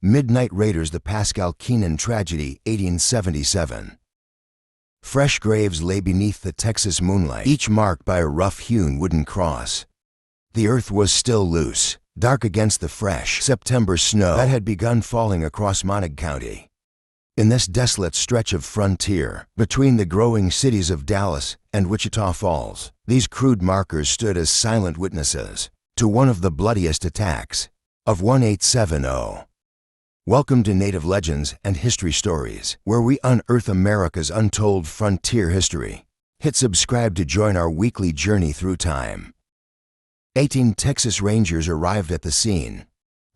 Midnight Raiders, the Pascal Keenan tragedy, 1877. Fresh graves lay beneath the Texas moonlight, each marked by a rough-hewn wooden cross. The earth was still loose, dark against the fresh September snow that had begun falling across Montague County. In this desolate stretch of frontier, between the growing cities of Dallas and Wichita Falls, these crude markers stood as silent witnesses to one of the bloodiest attacks of 1870. Welcome to Native Legends and History Stories, where we unearth America's untold frontier history. Hit subscribe to join our weekly journey through time. 18 Texas Rangers arrived at the scene,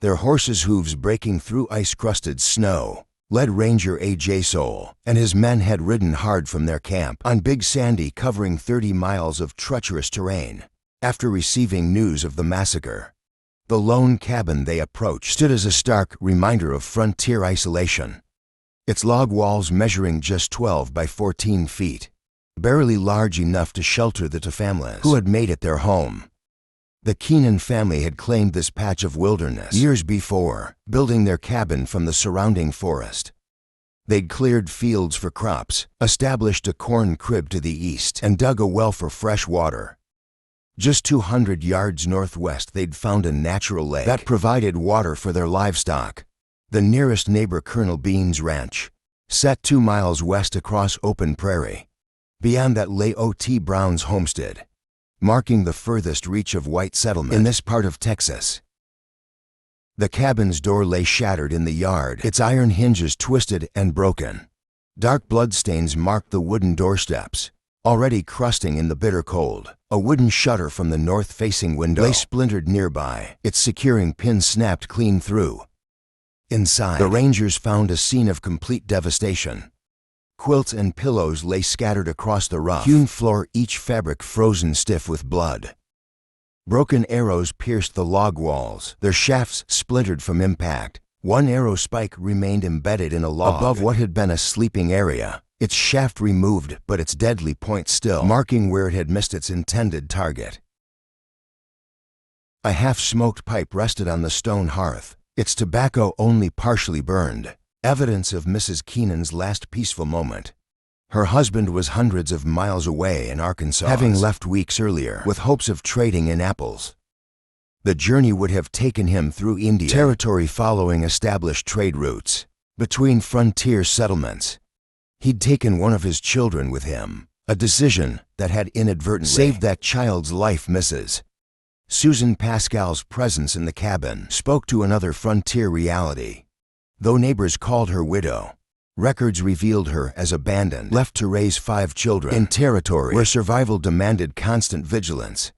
their horses' hooves breaking through ice-crusted snow. Led Ranger A.J. Soule and his men had ridden hard from their camp on Big Sandy, covering 30 miles of treacherous terrain. After receiving news of the massacre, the lone cabin they approached stood as a stark reminder of frontier isolation. Its log walls measuring just 12 by 14 feet, barely large enough to shelter the two families who had made it their home. The Keenan family had claimed this patch of wilderness years before, building their cabin from the surrounding forest. They'd cleared fields for crops, established a corn crib to the east, and dug a well for fresh water. Just 200 yards northwest, they'd found a natural lake that provided water for their livestock. The nearest neighbor, Colonel Bean's ranch, set 2 miles west across open prairie. Beyond that lay O.T. Brown's homestead, marking the furthest reach of white settlement in this part of Texas. The cabin's door lay shattered in the yard, its iron hinges twisted and broken. Dark bloodstains marked the wooden doorsteps, already crusting in the bitter cold. A wooden shutter from the north-facing window lay splintered nearby, its securing pin snapped clean through. Inside, the Rangers found a scene of complete devastation. Quilts and pillows lay scattered across the rough-hewn floor, each fabric frozen stiff with blood. Broken arrows pierced the log walls, their shafts splintered from impact. One arrow spike remained embedded in a log above what had been a sleeping area, its shaft removed but its deadly point still, marking where it had missed its intended target. A half-smoked pipe rested on the stone hearth, its tobacco only partially burned. Evidence of Mrs. Keenan's last peaceful moment. Her husband was hundreds of miles away in Arkansas, having left weeks earlier with hopes of trading in apples. The journey would have taken him through Indian territory, following established trade routes between frontier settlements. He'd taken one of his children with him, a decision that had inadvertently saved that child's life. Mrs. Susan Pascal's presence in the cabin spoke to another frontier reality. Though neighbors called her widow, records revealed her as abandoned, left to raise 5 children in territory where survival demanded constant vigilance.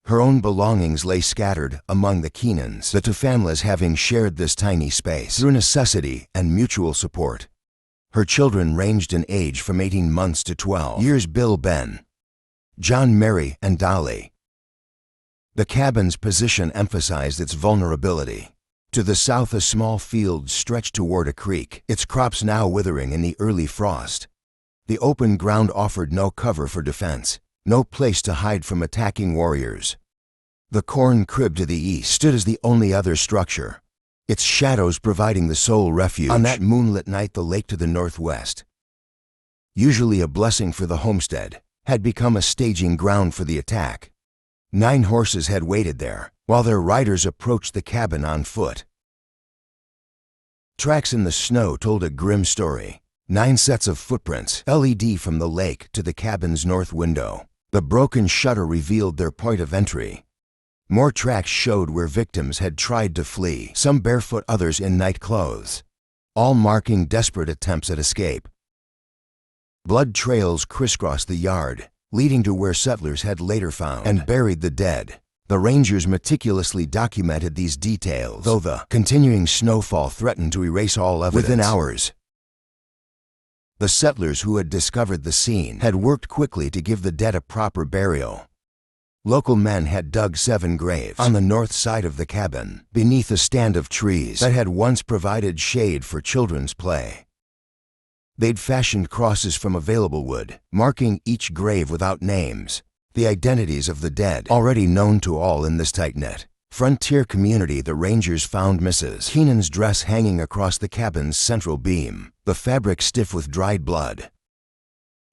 Her own belongings lay scattered among the Keenans, the two families having shared this tiny space through necessity and mutual support. Her children ranged in age from 18 months to 12 years: Bill, Ben, John, Mary, and Dolly. The cabin's position emphasized its vulnerability. To the south, a small field stretched toward a creek, its crops now withering in the early frost. The open ground offered no cover for defense, no place to hide from attacking warriors. The corn crib to the east stood as the only other structure, its shadows providing the sole refuge. On that moonlit night, the lake to the northwest, usually a blessing for the homestead, had become a staging ground for the attack. 9 horses had waited there, while their riders approached the cabin on foot. Tracks in the snow told a grim story. 9 sets of footprints, LED from the lake to the cabin's north window. The broken shutter revealed their point of entry. More tracks showed where victims had tried to flee, some barefoot, others in night clothes, all marking desperate attempts at escape. Blood trails crisscrossed the yard, leading to where settlers had later found and buried the dead. The Rangers meticulously documented these details, though the continuing snowfall threatened to erase all evidence. Within hours, the settlers who had discovered the scene had worked quickly to give the dead a proper burial. Local men had dug 7 graves on the north side of the cabin, beneath a stand of trees that had once provided shade for children's play. They'd fashioned crosses from available wood, marking each grave without names, the identities of the dead already known to all in this tight-knit Frontier community. The Rangers found Mrs. Keenan's dress hanging across the cabin's central beam, the fabric stiff with dried blood.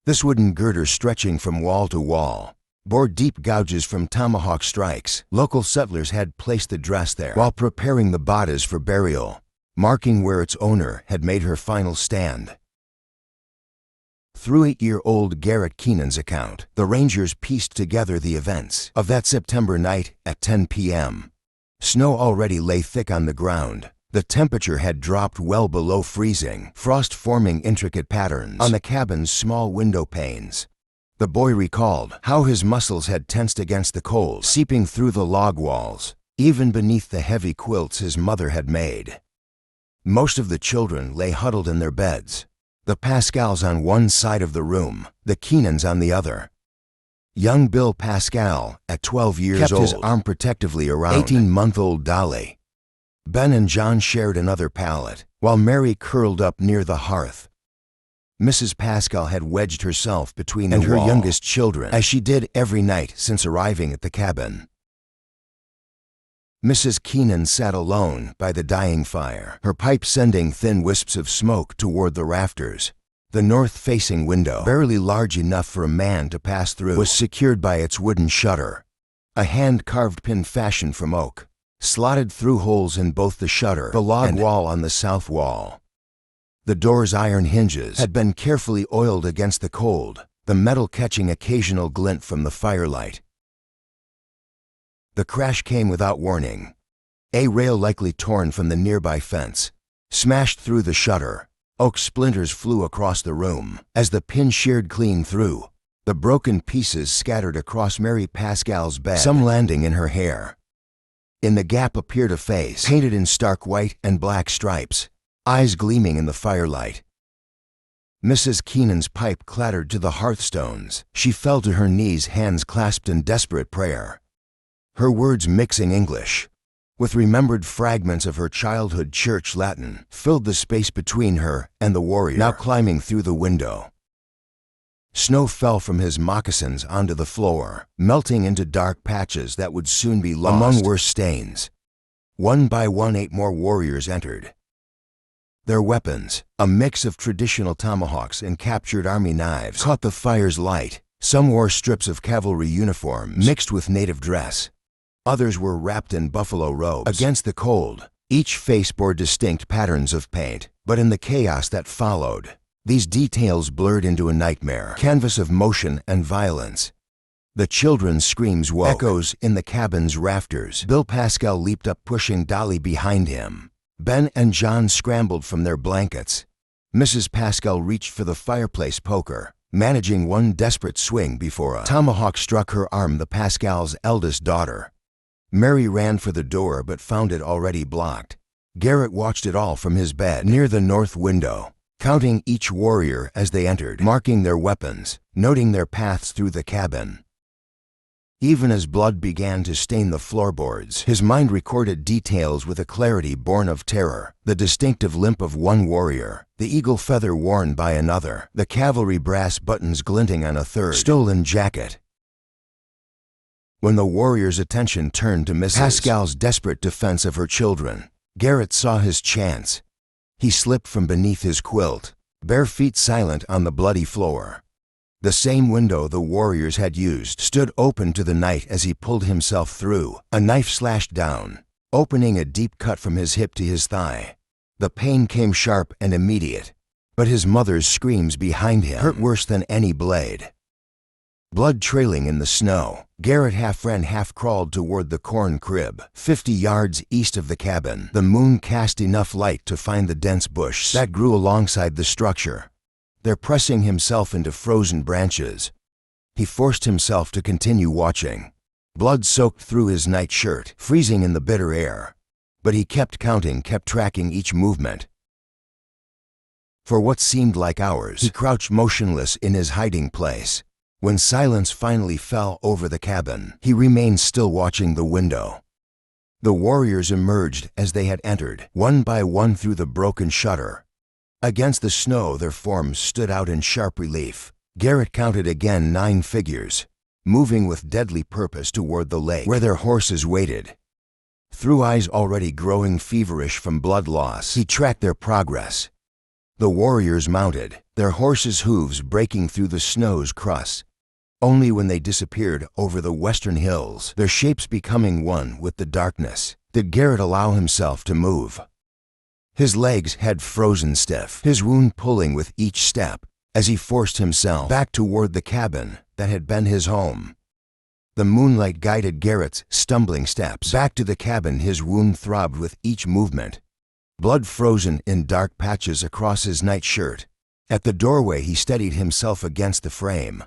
This wooden girder stretching from wall to wall bore deep gouges from tomahawk strikes. Local settlers had placed the dress there while preparing the bodies for burial, marking where its owner had made her final stand. Through 8-year-old Garrett Keenan's account, the Rangers pieced together the events of that September night at 10 p.m. Snow already lay thick on the ground. The temperature had dropped well below freezing, frost forming intricate patterns on the cabin's small window panes. The boy recalled how his muscles had tensed against the cold, seeping through the log walls, even beneath the heavy quilts his mother had made. Most of the children lay huddled in their beds, the Pascals on one side of the room, the Keenans on the other. Young Bill Pascal, at 12 years old, kept his arm protectively around 18-month-old Dolly. Ben and John shared another pallet, while Mary curled up near the hearth. Mrs. Pascal had wedged herself between her youngest children, as she did every night since arriving at the cabin. Mrs. Keenan sat alone by the dying fire, her pipe sending thin wisps of smoke toward the rafters. The north-facing window, barely large enough for a man to pass through, was secured by its wooden shutter, a hand-carved pin fashioned from oak, slotted through holes in both the shutter, the log wall on the south wall. The door's iron hinges had been carefully oiled against the cold, the metal catching occasional glint from the firelight. The crash came without warning. A rail, likely torn from the nearby fence, smashed through the shutter. Oak splinters flew across the room as the pin sheared clean through. The broken pieces scattered across Mary Pascal's bed, some landing in her hair. In the gap appeared a face, painted in stark white and black stripes, eyes gleaming in the firelight. Mrs. Keenan's pipe clattered to the hearthstones. She fell to her knees, hands clasped in desperate prayer. Her words, mixing English with remembered fragments of her childhood church Latin, filled the space between her and the warrior, now climbing through the window. Snow fell from his moccasins onto the floor, melting into dark patches that would soon be lost among worse stains. One by one, 8 more warriors entered. Their weapons, a mix of traditional tomahawks and captured army knives, caught the fire's light. Some wore strips of cavalry uniforms mixed with native dress. Others were wrapped in buffalo robes. Against the cold, each face bore distinct patterns of paint, but in the chaos that followed, these details blurred into a nightmare canvas of motion and violence. The children's screams woke echoes in the cabin's rafters. Bill Pascal leaped up, pushing Dolly behind him. Ben and John scrambled from their blankets. Mrs. Pascal reached for the fireplace poker, managing one desperate swing before a tomahawk struck her arm. The Pascal's eldest daughter, Mary, ran for the door but found it already blocked. Garrett watched it all from his bed near the north window, counting each warrior as they entered, marking their weapons, noting their paths through the cabin. Even as blood began to stain the floorboards, his mind recorded details with a clarity born of terror. The distinctive limp of one warrior, the eagle feather worn by another, the cavalry brass buttons glinting on a third stolen jacket. When the warrior's attention turned to Mrs. Pascal's desperate defense of her children, Garrett saw his chance. He slipped from beneath his quilt, bare feet silent on the bloody floor. The same window the warriors had used stood open to the night as he pulled himself through. A knife slashed down, opening a deep cut from his hip to his thigh. The pain came sharp and immediate, but his mother's screams behind him hurt worse than any blade. Blood trailing in the snow, Garrett half ran, half crawled toward the corn crib, 50 yards east of the cabin. The moon cast enough light to find the dense bush that grew alongside the structure. There, pressing himself into frozen branches, he forced himself to continue watching. Blood soaked through his nightshirt, freezing in the bitter air. But he kept counting, kept tracking each movement. For what seemed like hours, he crouched motionless in his hiding place. When silence finally fell over the cabin, he remained still, watching the window. The warriors emerged as they had entered, one by one through the broken shutter. Against the snow, their forms stood out in sharp relief. Garrett counted again, 9 figures, moving with deadly purpose toward the lake where their horses waited. Through eyes already growing feverish from blood loss, he tracked their progress. The warriors mounted, their horses' hooves breaking through the snow's crust. Only when they disappeared over the western hills, their shapes becoming one with the darkness, did Garrett allow himself to move. His legs had frozen stiff, his wound pulling with each step as he forced himself back toward the cabin that had been his home. The moonlight guided Garrett's stumbling steps back to the cabin. His wound throbbed with each movement, blood frozen in dark patches across his nightshirt. At the doorway he steadied himself against the frame,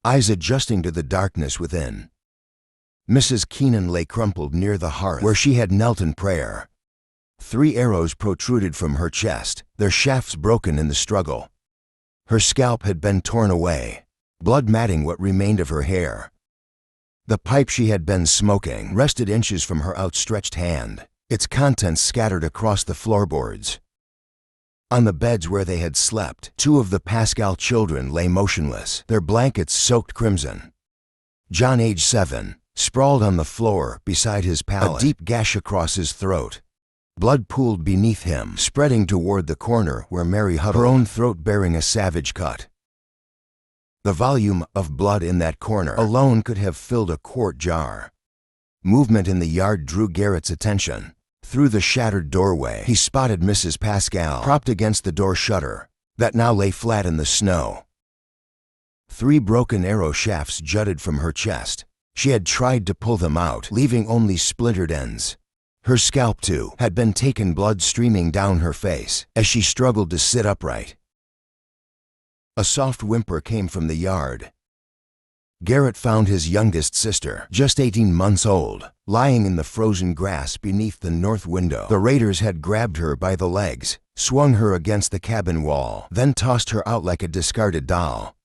eyes adjusting to the darkness within. Mrs. Keenan lay crumpled near the hearth where she had knelt in prayer. 3 arrows protruded from her chest, their shafts broken in the struggle. Her scalp had been torn away, blood matting what remained of her hair. The pipe she had been smoking rested inches from her outstretched hand, its contents scattered across the floorboards. On the beds where they had slept, 2 of the Pascal children lay motionless, their blankets soaked crimson. John, age 7, sprawled on the floor beside his pallet, a deep gash across his throat. Blood pooled beneath him, spreading toward the corner where Mary huddled, her own throat bearing a savage cut. The volume of blood in that corner alone could have filled a quart jar. Movement in the yard drew Garrett's attention. Through the shattered doorway, he spotted Mrs. Pascal propped against the door shutter that now lay flat in the snow. 3 broken arrow shafts jutted from her chest. She had tried to pull them out, leaving only splintered ends. Her scalp, too, had been taken, blood streaming down her face as she struggled to sit upright. A soft whimper came from the yard. Garrett found his youngest sister, just 18 months old, lying in the frozen grass beneath the north window. The raiders had grabbed her by the legs, swung her against the cabin wall, then tossed her out like a discarded doll.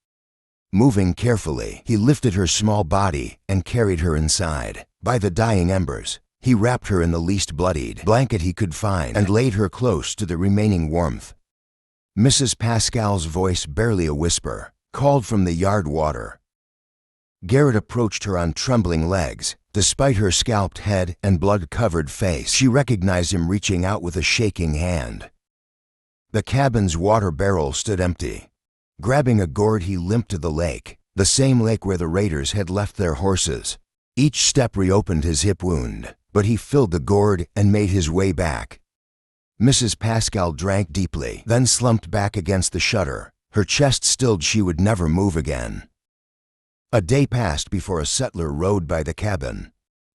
Moving carefully, he lifted her small body and carried her inside. By the dying embers, he wrapped her in the least bloodied blanket he could find and laid her close to the remaining warmth. Mrs. Pascal's voice, barely a whisper, called from the yard water. Garrett approached her on trembling legs. Despite her scalped head and blood-covered face, she recognized him, reaching out with a shaking hand. The cabin's water barrel stood empty. Grabbing a gourd, he limped to the lake, the same lake where the raiders had left their horses. Each step reopened his hip wound, but he filled the gourd and made his way back. Mrs. Pascal drank deeply, then slumped back against the shutter, her chest stilled. She would never move again. A day passed before a settler rode by the cabin.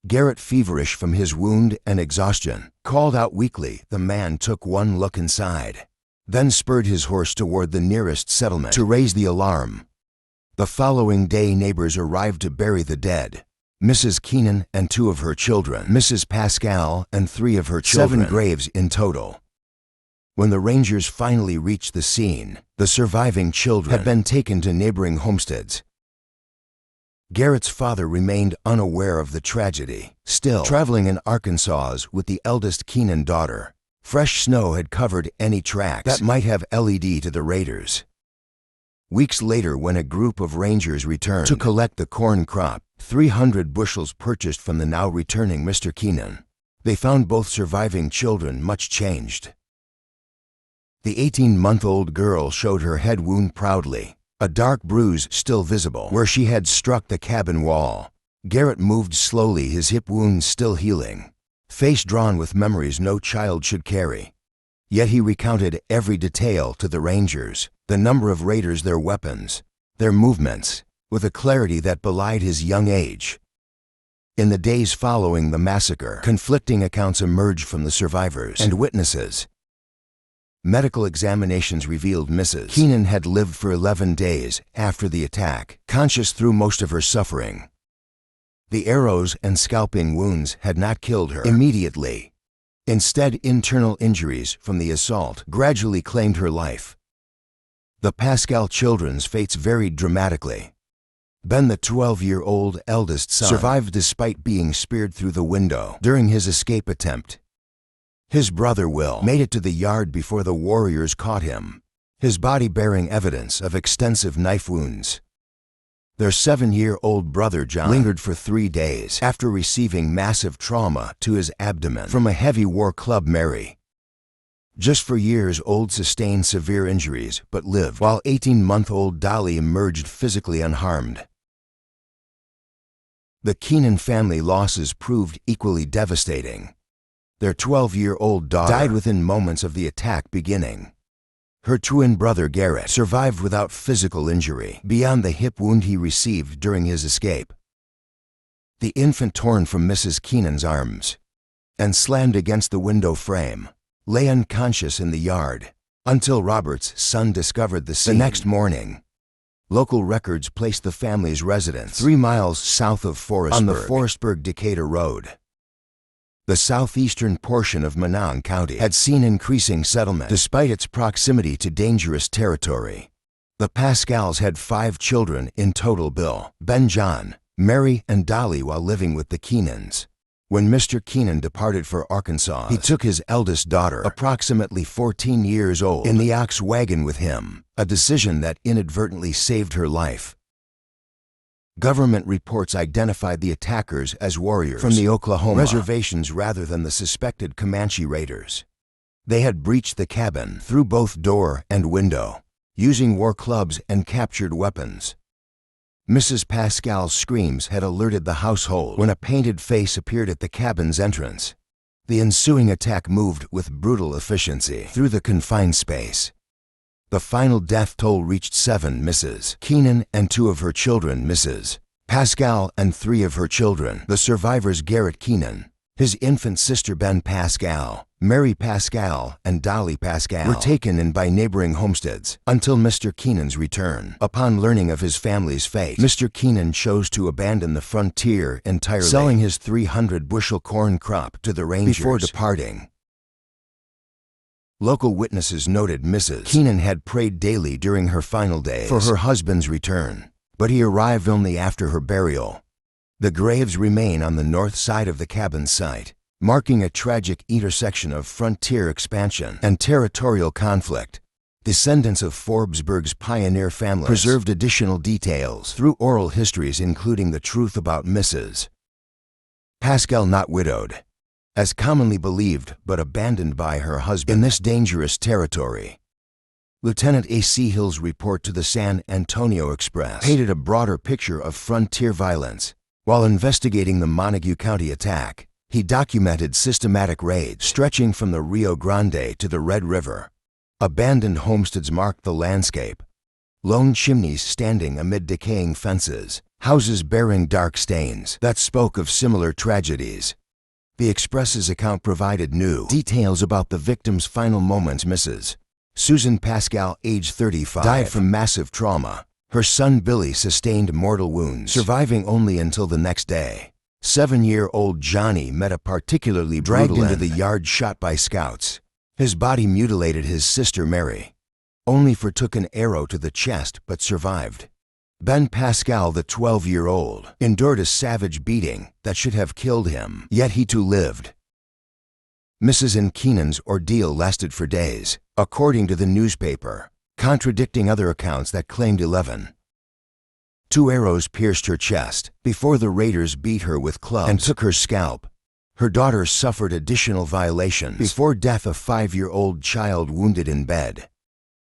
Garrett, feverish from his wound and exhaustion, called out weakly. The man took one look inside, then spurred his horse toward the nearest settlement to raise the alarm. The following day, neighbors arrived to bury the dead. Mrs. Keenan and 2 of her children, Mrs. Pascal and 3 of her children, 7 graves in total. When the rangers finally reached the scene, the surviving children had been taken to neighboring homesteads. Garrett's father remained unaware of the tragedy, still traveling in Arkansas with the eldest Keenan daughter. Fresh snow had covered any tracks that might have led to the raiders. Weeks later, when a group of rangers returned to collect the corn crop, 300 bushels purchased from the now returning Mr. Keenan, they found both surviving children much changed. The 18-month-old girl showed her head wound proudly, a dark bruise still visible where she had struck the cabin wall. Garrett moved slowly, his hip wound still healing, face drawn with memories no child should carry. Yet he recounted every detail to the rangers, the number of raiders, their weapons, their movements, with a clarity that belied his young age. In the days following the massacre, conflicting accounts emerged from the survivors and witnesses. Medical examinations revealed Mrs. Keenan had lived for 11 days after the attack, conscious through most of her suffering. The arrows and scalping wounds had not killed her immediately. Instead, internal injuries from the assault gradually claimed her life. The Pascal children's fates varied dramatically. Ben, the 12-year-old eldest son, survived despite being speared through the window during his escape attempt. His brother Will made it to the yard before the warriors caught him, his body bearing evidence of extensive knife wounds. Their 7-year-old brother John lingered for 3 days after receiving massive trauma to his abdomen from a heavy war club. Mary, just 4 years old, sustained severe injuries but lived, while 18-month-old Dolly emerged physically unharmed. The Keenan family losses proved equally devastating. Their 12-year-old daughter died within moments of the attack beginning. Her twin brother Garrett survived without physical injury beyond the hip wound he received during his escape. The infant, torn from Mrs. Keenan's arms and slammed against the window frame, lay unconscious in the yard until Robert's son discovered the scene. The next morning, local records placed the family's residence 3 miles south of Forestburg on the Forestburg-Decatur Road. The southeastern portion of Monong County had seen increasing settlement despite its proximity to dangerous territory. The Pascals had 5 children in total: Bill, Ben, John, Mary, and Dolly, while living with the Keenans. When Mr. Keenan departed for Arkansas, he took his eldest daughter, approximately 14 years old, in the ox wagon with him, a decision that inadvertently saved her life. Government reports identified the attackers as warriors from the Oklahoma reservations rather than the suspected Comanche raiders. They had breached the cabin through both door and window, using war clubs and captured weapons. Mrs. Pascal's screams had alerted the household when a painted face appeared at the cabin's entrance. The ensuing attack moved with brutal efficiency through the confined space. The final death toll reached 7: Mrs. Keenan and 2 of her children, Mrs. Pascal and 3 of her children. The survivors, Garrett Keenan, his infant sister Ben Pascal, Mary Pascal, and Dolly Pascal, were taken in by neighboring homesteads until Mr. Keenan's return. Upon learning of his family's fate, Mr. Keenan chose to abandon the frontier entirely, selling his 300-bushel corn crop to the Rangers before departing. Local witnesses noted Mrs. Keenan had prayed daily during her final days for her husband's return, but he arrived only after her burial. The graves remain on the north side of the cabin site, marking a tragic intersection of frontier expansion and territorial conflict. Descendants of Forbesburg's pioneer families preserved additional details through oral histories, including the truth about Mrs. Pascal, not widowed, as commonly believed, but abandoned by her husband in this dangerous territory. Lieutenant A.C. Hill's report to the San Antonio Express painted a broader picture of frontier violence. While investigating the Montague County attack, he documented systematic raids stretching from the Rio Grande to the Red River. Abandoned homesteads marked the landscape. Lone chimneys standing amid decaying fences, houses bearing dark stains that spoke of similar tragedies. The Express's account provided new details about the victim's final moments. Mrs. Susan Pascal, age 35, died from massive trauma. Her son Billy sustained mortal wounds, surviving only until the next day. 7-year-old Johnny met a particularly brutal end. Dragged into the yard, shot by scouts. His body mutilated. His sister Mary only took an arrow to the chest but survived. Ben Pascal, the 12-year-old, endured a savage beating that should have killed him, yet he too lived. Mrs. Keenan's ordeal lasted for days, according to the newspaper, contradicting other accounts that claimed 11. 2 arrows pierced her chest before the raiders beat her with clubs and took her scalp. Her daughter suffered additional violations before death. A 5-year-old child wounded in bed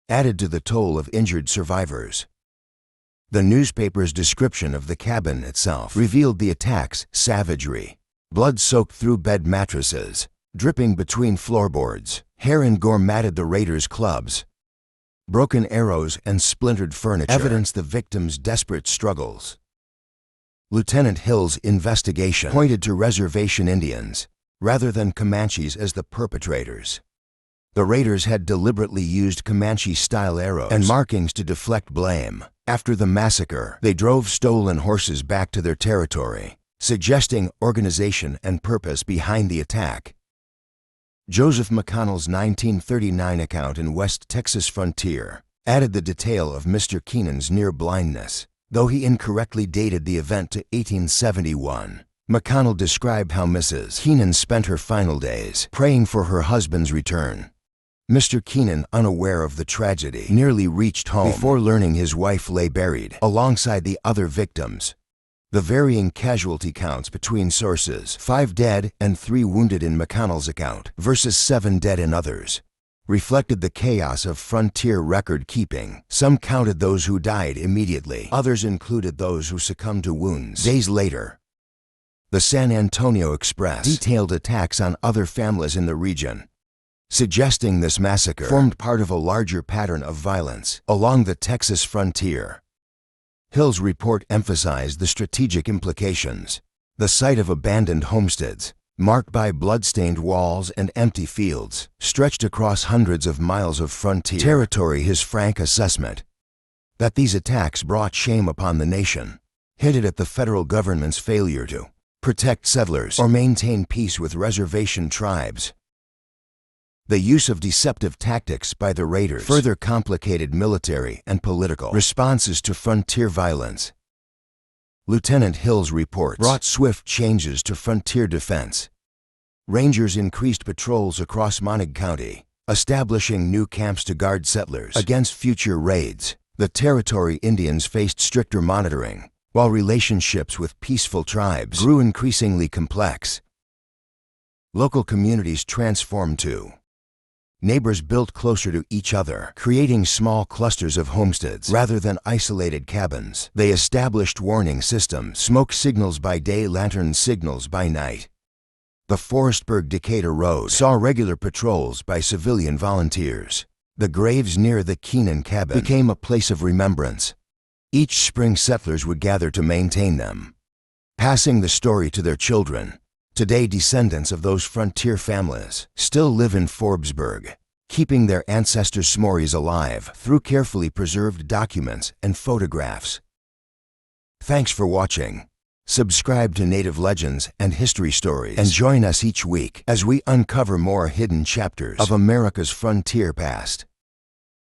added to the toll of injured survivors. The newspaper's description of the cabin itself revealed the attack's savagery. Blood soaked through bed mattresses, dripping between floorboards. Hair and gore matted the raiders' clubs. Broken arrows and splintered furniture evidenced the victims' desperate struggles. Lieutenant Hill's investigation pointed to reservation Indians, rather than Comanches, as the perpetrators. The raiders had deliberately used Comanche-style arrows and markings to deflect blame. After the massacre, they drove stolen horses back to their territory, suggesting organization and purpose behind the attack. Joseph McConnell's 1939 account in West Texas Frontier added the detail of Mr. Keenan's near blindness, though he incorrectly dated the event to 1871. McConnell described how Mrs. Keenan spent her final days praying for her husband's return. Mr. Keenan, unaware of the tragedy, nearly reached home before learning his wife lay buried alongside the other victims. The varying casualty counts between sources, 5 dead and 3 wounded in McConnell's account versus 7 dead in others, reflected the chaos of frontier record-keeping. Some counted those who died immediately. Others included those who succumbed to wounds days later. The San Antonio Express detailed attacks on other families in the region, suggesting this massacre formed part of a larger pattern of violence along the Texas frontier. Hill's report emphasized the strategic implications. The site of abandoned homesteads, marked by blood-stained walls and empty fields, stretched across hundreds of miles of frontier territory. His frank assessment that these attacks brought shame upon the nation hinted at the federal government's failure to protect settlers or maintain peace with reservation tribes. The use of deceptive tactics by the raiders further complicated military and political responses to frontier violence. Lieutenant Hill's report brought swift changes to frontier defense. Rangers increased patrols across Montague County, establishing new camps to guard settlers against future raids. The territory Indians faced stricter monitoring, while relationships with peaceful tribes grew increasingly complex. Local communities transformed too. Neighbors built closer to each other, creating small clusters of homesteads rather than isolated cabins. They established warning systems, smoke signals by day, lantern signals by night. The Forestburg-Decatur Road saw regular patrols by civilian volunteers. The graves near the Keenan cabin became a place of remembrance. Each spring settlers would gather to maintain them, passing the story to their children. Today, descendants of those frontier families still live in Forbesburg, keeping their ancestors' memories alive through carefully preserved documents and photographs. Thanks for watching. Subscribe to Native Legends and History Stories and join us each week as we uncover more hidden chapters of America's frontier past.